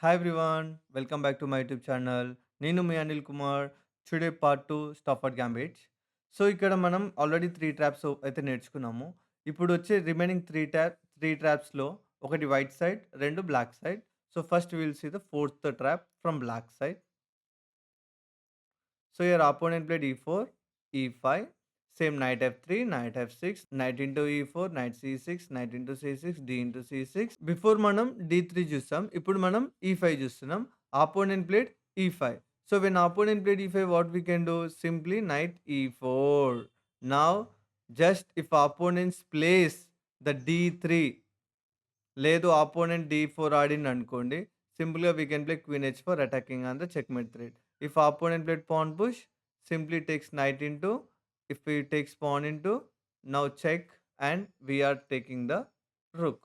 Hi everyone, welcome back to my YouTube channel. నేను మీ Anil Kumar. Today part 2 Stafford gambits. So ఇక్కడ మనం already 3 traps అయితే నేర్చుకున్నాము. ఇప్పుడు వచ్చే రిమైనింగ్ 3 ట్రాప్స్‌లో ఒకటి white side, 2 black side. So first we will see the fourth trap from black side. So your opponent played e4, e5, same knight f3, knight f6, knight into e4, knight c6, knight into c6, d into c6. Before మనం d3 చూసాం. ఇప్పుడు మనం e5 చూస్తున్నాం. Opponent played e5. So when opponent played e5, what we can do? Simply knight e4. Now, just if opponents place the d3, లేదు opponent d4 ఆడిండనుకోండి. సింపుల్‌గా we can play queen h4 attacking on the checkmate threat. If opponent played pawn push, simply takes knight into, if he takes pawn into, now check and we are taking the rook.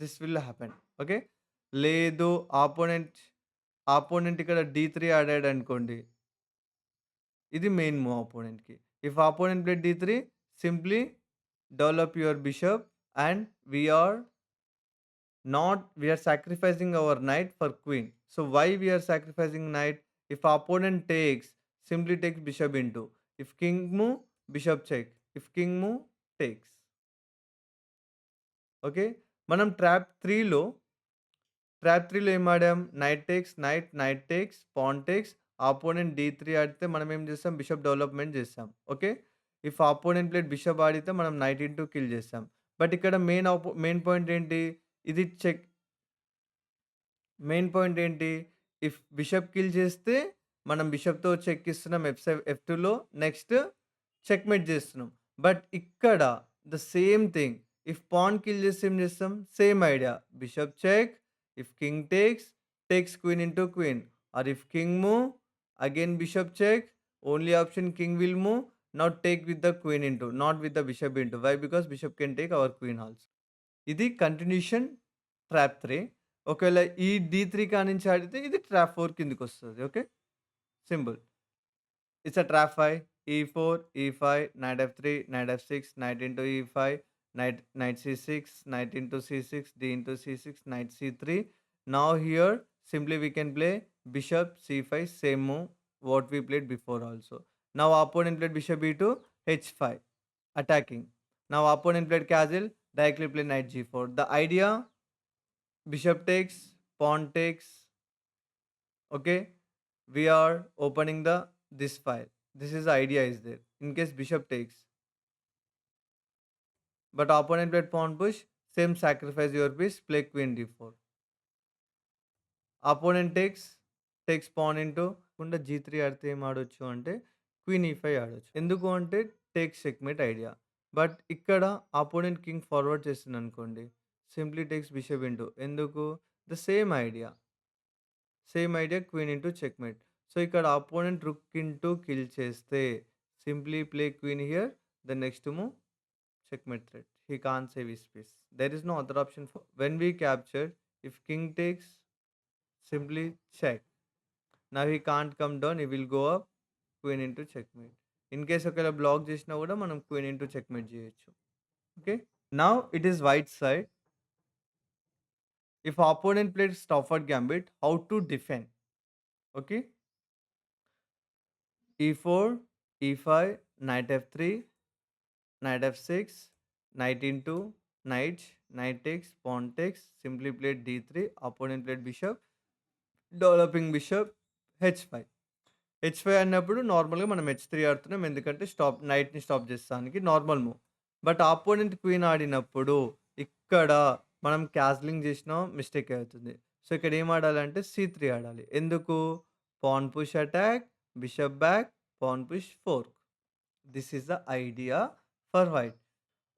This will happen. Okay. లేదు opponent ఇక్కడ d3 ఆడాడనుకోండి. ఇది main move ఆపోనెంట్‌కి. If opponent played d3, simply develop your bishop and we are not we are sacrificing our knight for queen. So why we are sacrificing knight? If opponent takes, simply takes bishop into. If king move, bishop check. If king move, takes. Okay. మనం trap 3లో ఏం ఆడాం? Knight takes, knight takes, pawn takes, opponent d3 ఆడితే మనం ఏం చేసాం? Bishop development చేసాం. Okay. If opponent played bishop ఆడితే మనం నైట్ ఇంటూ కిల్ చేసాం. బట్ ఇక్కడ మెయిన్ పాయింట్ ఏంటి? ఇది మెయిన్ పాయింట్ ఏంటి? ఇఫ్ బిషప్ కిల్ చేస్తే మనం బిషప్‌తో చెక్ ఇస్తున్నాం ఎఫ్2లో. నెక్స్ట్ చెక్‌మేట్ చేస్తున్నాం. బట్ ఇక్కడ the same thing. If pawn kill చేస్తే ఏం చేస్తాం? Same idea. Bishop check, if king takes queen into queen. Or if king move, again bishop check, only option king will move. Now take with the queen into, not with the bishop into. Why? Because bishop can take our queen also. ఇది continuation trap 3. ఒకవేళ ఈ D3 కానించి ఆడితే ఇది trap 4 కిందకొస్తది. Okay. Simple. It's a trap 5, e4, e5, knight f3, knight f6, knight into e5, knight c6, knight into c6, d into c6, knight c3. Now here simply we can play bishop c5, same move what we played before also. Now opponent played bishop e2, h5, attacking. Now opponent played castle, directly play knight g4. The idea, bishop takes, pawn takes. Okay, we are opening this file. This is the idea is there. In case bishop takes, but opponent played pawn push, same sacrifice your piece, play queen d4. Opponent takes pawn into కుండా g3 ఆడితే ఏం ఆడొచ్చు అంటే queen e5 ఆడొచ్చు. ఎందుకు అంటే takes checkmate idea. But ఇక్కడ opponent king forward చేసిందనుకోండి, సింప్లీ టేక్స్ బిషప్ ఇంటూ. ఎందుకు? The same idea queen into checkmate. So ఇక్కడ అపోనెంట్ రుక్ ఇంటూ కిల్ చేస్తే simply play queen here. The next move checkmate threat. He can't save his piece. There is no other option for when we capture. If king takes, simply check. Now he can't come down. He will go up. Queen into checkmate. In case ఒకవేళ black చేసినా కూడా మనం queen into checkmate చేయొచ్చు. Okay. Now it is white side. If opponent played Stafford gambit, how to defend? Okay. e4, e5, knight f3, knight f6, knight into, knight takes, pawn takes, simply played d3, opponent played bishop, developing bishop h5. h5 అన్నప్పుడు నార్మల్‌గా మనం h3 ఆడుతున్నాం. ఎందుకంటే నైట్‌ని stop చేస్తానికి normal move. But opponent queen ఆడినప్పుడు ఇక్కడ మనం castling చేసినా మిస్టేక్ అవుతుంది. సో ఇక్కడ ఏం ఆడాలంటే c3 ఆడాలి. ఎందుకు? Pan push attack, bishop back, pan push fork. This is the idea for white.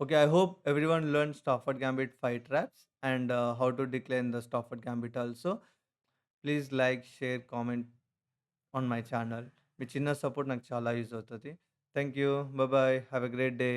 Okay, I hope everyone learned Stafford Gambit 5 traps and how to decline the Stafford Gambit also. Please like, share, comment on my channel. మీ చిన్న support నాకు చాలా use అవుతది. Thank you. By by. Have a great day.